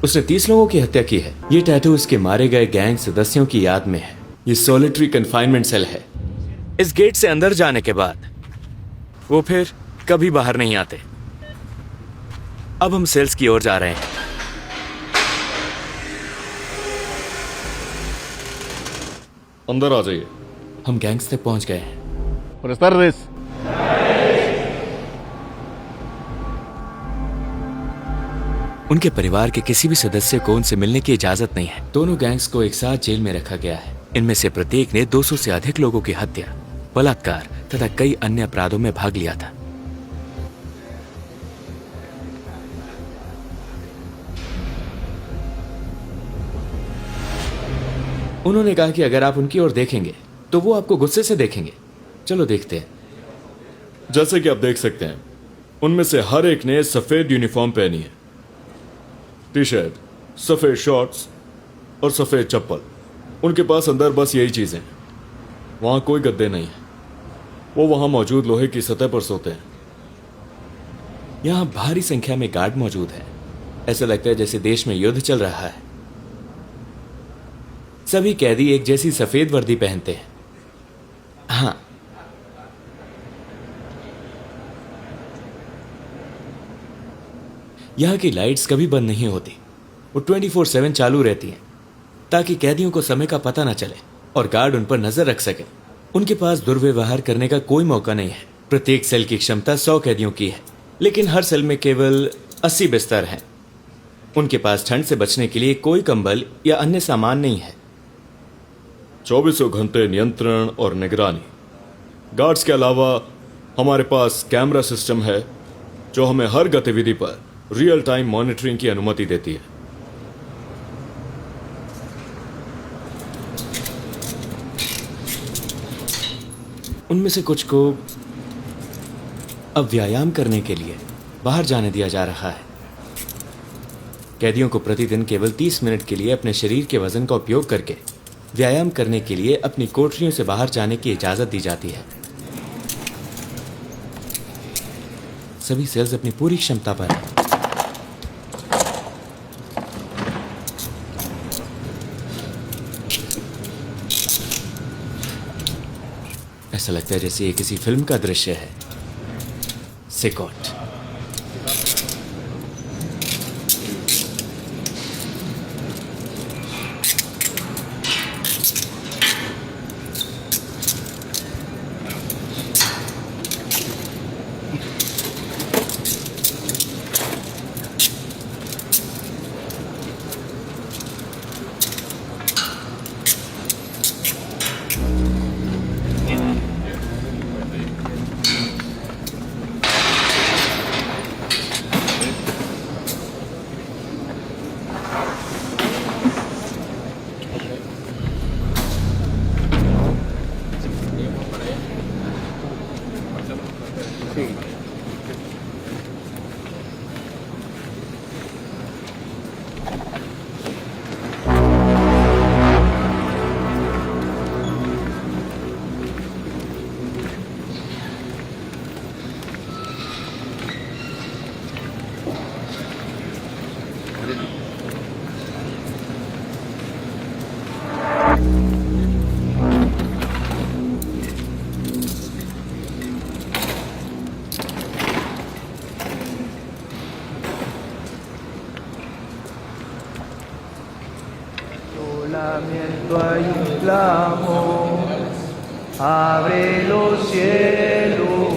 उसने 30 लोगों की हत्या की है। ये टैटू उसके मारे गए गैंग सदस्यों की याद में है। ये सॉलिटरी कन्फाइनमेंट सेल है। इस गेट से अंदर जाने के बाद वो फिर कभी बाहर नहीं आते। अब हम सेल्स की ओर जा रहे हैं। अंदर आ जाइए। हम गैंग्स तक पहुंच गए हैं। Buenas tardes. उनके परिवार के किसी भी सदस्य को उनसे मिलने की इजाजत नहीं है। दोनों गैंग्स को एक साथ जेल में रखा गया है। इनमें से प्रत्येक ने 200 से अधिक लोगों की हत्या, बलात्कार तथा कई अन्य अपराधों में भाग लिया था। उन्होंने कहा कि अगर आप उनकी ओर देखेंगे तो वो आपको गुस्से से देखेंगे। चलो देखते हैं। जैसे कि आप देख सकते हैं, उनमें से हर एक ने सफेद यूनिफॉर्म पहनी है, टी शर्ट, सफेद शॉर्ट्स और सफेद चप्पल। उनके पास अंदर बस यही चीजें हैं। वहां कोई गद्दे नहीं है। वो वहां मौजूद लोहे की सतह पर सोते हैं। यहाँ भारी संख्या में गार्ड मौजूद है। ऐसा लगता है जैसे देश में युद्ध चल रहा है। सभी कैदी एक जैसी सफेद वर्दी पहनते हैं। हाँ, यहाँ की लाइट्स कभी बंद नहीं होती। वो 24/7 चालू रहती हैं ताकि कैदियों को समय का पता ना चले और गार्ड उन पर नजर रख सके। उनके पास दुर्व्यवहार करने का कोई मौका नहीं है। प्रत्येक सेल की क्षमता 100 कैदियों की है, लेकिन हर सेल में केवल 80 बिस्तर हैं। उनके पास ठंड से बचने के लिए कोई कंबल या अन्य सामान नहीं है। 24 घंटे नियंत्रण और निगरानी। गार्ड्स के अलावा हमारे पास कैमरा सिस्टम है जो हमें हर गतिविधि पर रियल टाइम मॉनिटरिंग की अनुमति देती है। उनमें से कुछ को अब व्यायाम करने के लिए बाहर जाने दिया जा रहा है। कैदियों को प्रतिदिन केवल 30 मिनट के लिए अपने शरीर के वजन का उपयोग करके व्यायाम करने के लिए अपनी कोठरियों से बाहर जाने की इजाजत दी जाती है। सभी सेल्स अपनी पूरी क्षमता पर हैं। ऐसा लगता है जैसे ये किसी फिल्म का दृश्य है। सिकोट। Solamente hay un clamor, abre los cielos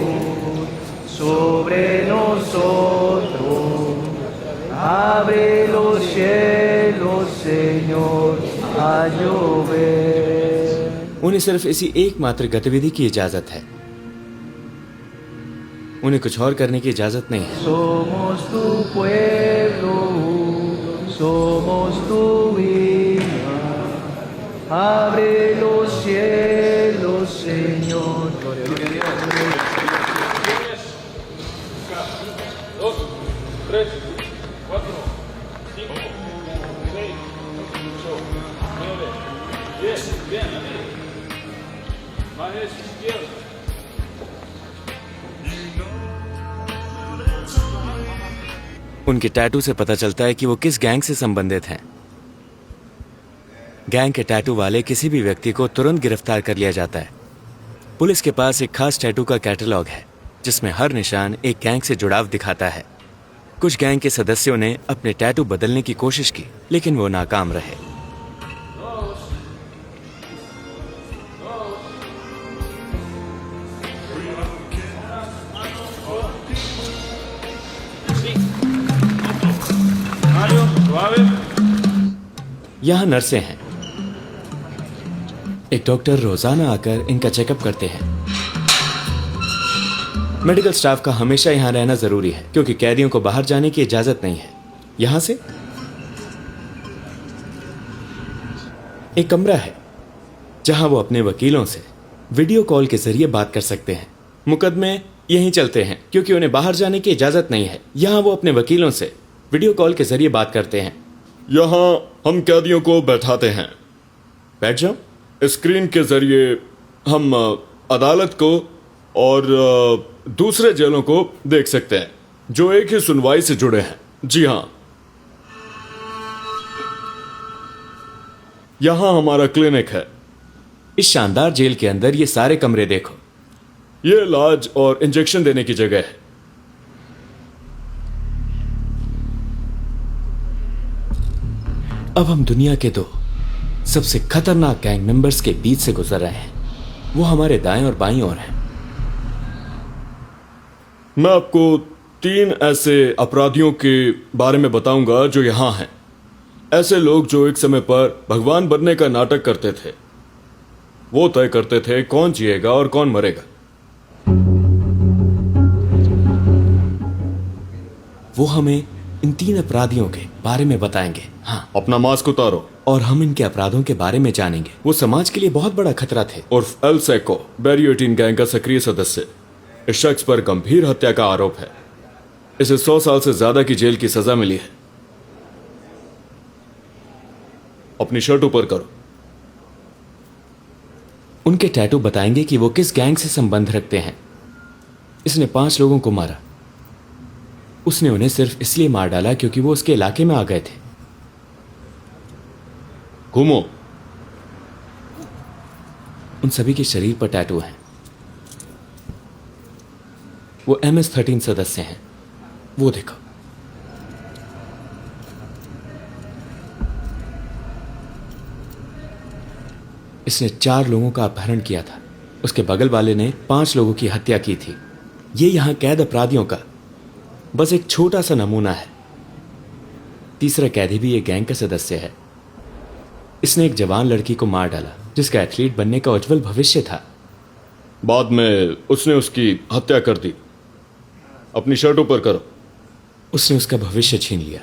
sobre nosotros, abre los cielos, Señor, a llover. उन्हें सिर्फ इसी एकमात्र गतिविधि की इजाजत है। उन्हें कुछ और करने की इजाजत नहीं है। Somos tu pueblo, somos tu hija, abre los cielos, Señor. उनके टैटू से पता चलता है कि वो किस गैंग से संबंधित हैं। गैंग के टैटू वाले किसी भी व्यक्ति को तुरंत गिरफ्तार कर लिया जाता है। पुलिस के पास एक खास टैटू का कैटलॉग है जिसमें हर निशान एक गैंग से जुड़ाव दिखाता है। कुछ गैंग के सदस्यों ने अपने टैटू बदलने की कोशिश की, लेकिन वो नाकाम रहे। यहां नर्सें हैं। एक डॉक्टर रोजाना आकर इनका चेकअप करते हैं। मेडिकल स्टाफ का हमेशा यहां रहना जरूरी है क्योंकि कैदियों को बाहर जाने की इजाजत नहीं है। यहां से एक कमरा है जहां वो अपने वकीलों से वीडियो कॉल के जरिए बात कर सकते हैं। मुकदमे यहीं चलते हैं क्योंकि उन्हें बाहर जाने की इजाजत नहीं है। यहां वो अपने वकीलों से वीडियो कॉल के जरिए बात करते हैं। यहाँ हम कैदियों को बैठाते हैं। बैठ जाओ। स्क्रीन के जरिए हम अदालत को और दूसरे जेलों को देख सकते हैं जो एक ही सुनवाई से जुड़े हैं। जी हाँ, यहाँ हमारा क्लिनिक है। इस शानदार जेल के अंदर ये सारे कमरे देखो। ये इलाज और इंजेक्शन देने की जगह है। अब हम दुनिया के दो सबसे खतरनाक गैंग मेंबर्स के बीच से गुजर रहे हैं। वो हमारे दाएं और बाईं ओर हैं। मैं आपको 3 ऐसे अपराधियों के बारे में बताऊंगा जो यहां हैं। ऐसे लोग जो एक समय पर भगवान बनने का नाटक करते थे। वो तय करते थे कौन जिएगा और कौन मरेगा। वो हमें इन 3 अपराधियों के बारे में बताएंगे। हाँ, अपना मास्क उतारो। और हम इनके अपराधों के बारे में जानेंगे। वो समाज के लिए बहुत बड़ा खतरा थे। उर्फ एल सेको, बैरियो 18 गैंग का सक्रिय सदस्य। इस शख्स पर गंभीर हत्या का आरोप है। इसे 100 साल से ज्यादा की जेल की सजा मिली है। अपनी शर्ट ऊपर करो। उनके टैटू बताएंगे कि वो किस गैंग से संबंध रखते हैं। इसने 5 लोगों को मारा। उसने उन्हें सिर्फ इसलिए मार डाला क्योंकि वो उसके इलाके में आ गए थे। घूमो। उन सभी के शरीर पर टैटू हैं। वो MS-13 सदस्य हैं। वो देखो। इसने 4 लोगों का अपहरण किया था। उसके बगल वाले ने 5 लोगों की हत्या की थी। ये यहां कैद अपराधियों का बस एक छोटा सा नमूना है। तीसरा कैदी भी एक गैंग का सदस्य है। इसने एक जवान लड़की को मार डाला जिसका एथलीट बनने का उज्जवल भविष्य था। बाद में उसने उसकी हत्या कर दी। अपनी शर्ट ऊपर करो। उसने उसका भविष्य छीन लिया।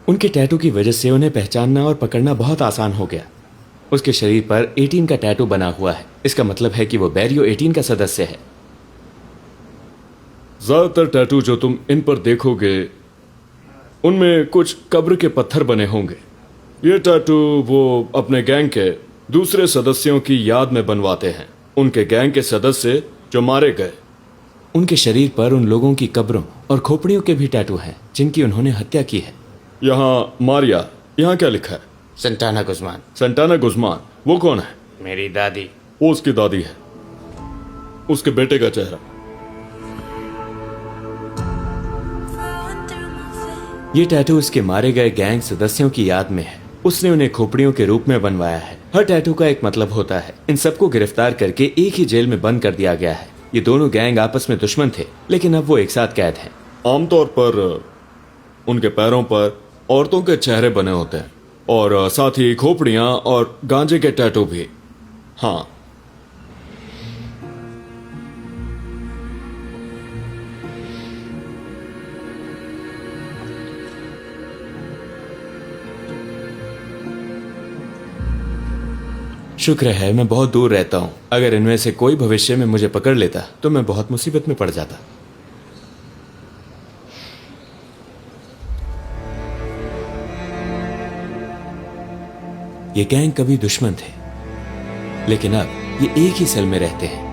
उनके टैटू की वजह से उन्हें पहचानना और पकड़ना बहुत आसान हो गया। उसके शरीर पर 18 का टैटू बना हुआ है। इसका मतलब है कि वो बैरियो 18 का सदस्य है। ज्यादातर टैटू जो तुम इन पर देखोगे उनमें कुछ कब्र के पत्थर बने होंगे। ये टैटू वो अपने गैंग के दूसरे सदस्यों की याद में बनवाते हैं। उनके गैंग के सदस्य जो मारे गए। उनके शरीर पर उन लोगों की कब्रों और खोपड़ियों के भी टैटू हैं जिनकी उन्होंने हत्या की है। यहाँ मारिया। यहाँ क्या लिखा है? संटाना गुज़मान। संटाना गुज़मान। वो कौन है? मेरी दादी। वो उसकी दादी है। उसके बेटे का चेहरा। ये टैटू उसके मारे गए गैंग सदस्यों की याद में है। उसने उन्हें खोपड़ियों के रूप में बनवाया है। हर टैटू का एक मतलब होता है। इन सबको गिरफ्तार करके एक ही जेल में बंद कर दिया गया है। ये दोनों गैंग आपस में दुश्मन थे, लेकिन अब वो एक साथ कैद हैं। आमतौर पर उनके पैरों पर औरतों के चेहरे बने होते हैं और साथ ही खोपड़ियां और गांजे के टैटू भी। हाँ, शुक्र है मैं बहुत दूर रहता हूं। अगर इनमें से कोई भविष्य में मुझे पकड़ लेता तो मैं बहुत मुसीबत में पड़ जाता। ये गैंग कभी दुश्मन थे, लेकिन अब ये एक ही सेल में रहते हैं।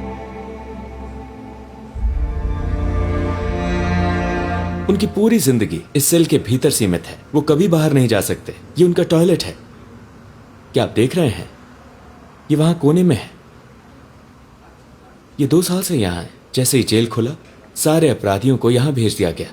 उनकी पूरी जिंदगी इस सेल के भीतर सीमित है। वो कभी बाहर नहीं जा सकते। ये उनका टॉयलेट है। क्या आप देख रहे हैं? ये वहां कोने में है। ये 2 साल से यहां है। जैसे ही जेल खुला, सारे अपराधियों को यहां भेज दिया गया।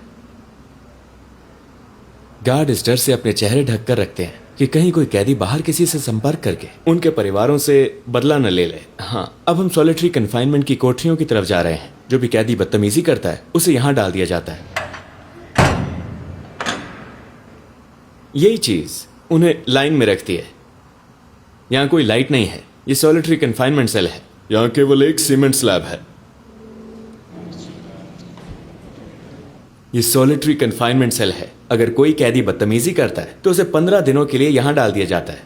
गार्ड इस डर से अपने चेहरे ढककर रखते हैं कि कहीं कोई कैदी बाहर किसी से संपर्क करके उनके परिवारों से बदला न ले ले। हाँ, अब हम सॉलिटरी कन्फाइनमेंट की कोठरियों की तरफ जा रहे हैं। जो भी कैदी बदतमीजी करता है उसे यहां डाल दिया जाता है। यही चीज उन्हें लाइन में रखती है। यहां कोई लाइट नहीं है। ये सॉलिटरी कन्फाइनमेंट सेल है। यहां केवल एक सीमेंट स्लैब है। ये सॉलिटरी कन्फाइनमेंट सेल है। अगर कोई कैदी बदतमीजी करता है तो उसे 15 दिनों के लिए यहां डाल दिया जाता है।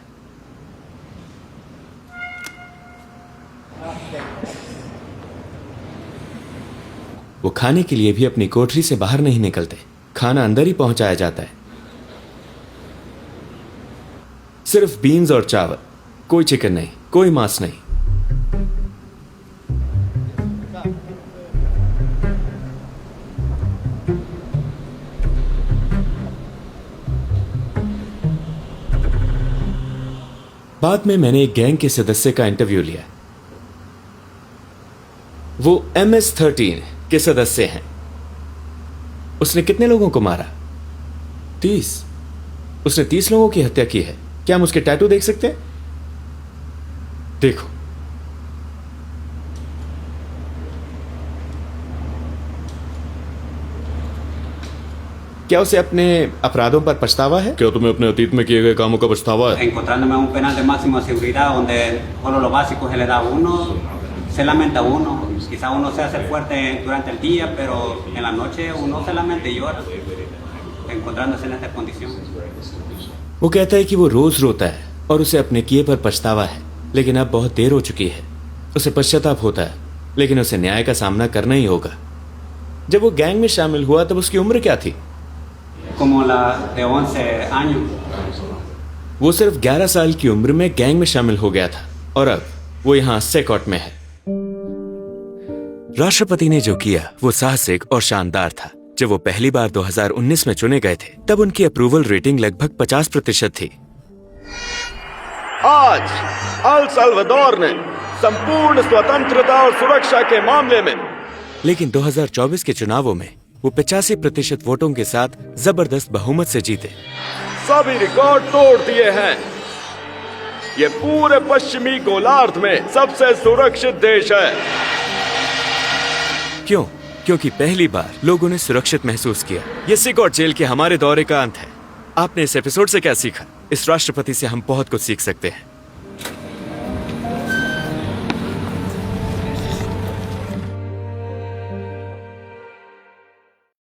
वो खाने के लिए भी अपनी कोठरी से बाहर नहीं निकलते। खाना अंदर ही पहुंचाया जाता है। सिर्फ बीन्स और चावल, कोई चिकन नहीं, कोई मांस नहीं। बाद में मैंने एक गैंग के सदस्य का इंटरव्यू लिया। वो MS-13 के सदस्य हैं। उसने कितने लोगों को मारा? 30। उसने 30 लोगों की हत्या की है। क्या हम उसके टैटू देख सकते हैं? देखो। क्या उसे अपने अपराधों पर पछतावा है? क्या तुम्हें अपने अतीत में किए गए कामों का पछतावा है? Encontrándome a un penal de máxima seguridad donde solo lo básico se le da a uno, se lamenta uno. Quizá uno se hace fuerte durante el día, pero en la noche uno se lamenta y llora, encontrándose en esta condición. वो कहता है कि वो रोज रोता है और उसे अपने किए पर पछतावा है, लेकिन अब बहुत देर हो चुकी है। उसे पश्चाताप होता है, लेकिन उसे न्याय का सामना करना ही होगा। जब वो गैंग में शामिल हुआ तब उसकी उम्र क्या थी? Como la de 11 años. वो सिर्फ 11 साल की उम्र में गैंग में शामिल हो गया था और अब वो यहां सेकॉट में है। राष्ट्रपति ने जो किया वो साहसिक और शानदार था। जब वो पहली बार 2019 में चुने गए थे तब उनकी अप्रूवल रेटिंग लगभग 50% थी। आज अल साल्वाडोर ने संपूर्ण स्वतंत्रता और सुरक्षा के मामले में, लेकिन 2024 के चुनावों में वो 85% वोटों के साथ जबरदस्त बहुमत से जीते। सभी रिकॉर्ड तोड़ दिए हैं। ये पूरे पश्चिमी गोलार्ध में सबसे सुरक्षित देश है। क्यों? क्योंकि पहली बार लोगों ने सुरक्षित महसूस किया। ये सिकॉट जेल के हमारे दौरे का अंत है। आपने इस एपिसोड से क्या सीखा? इस राष्ट्रपति से हम बहुत कुछ सीख सकते हैं।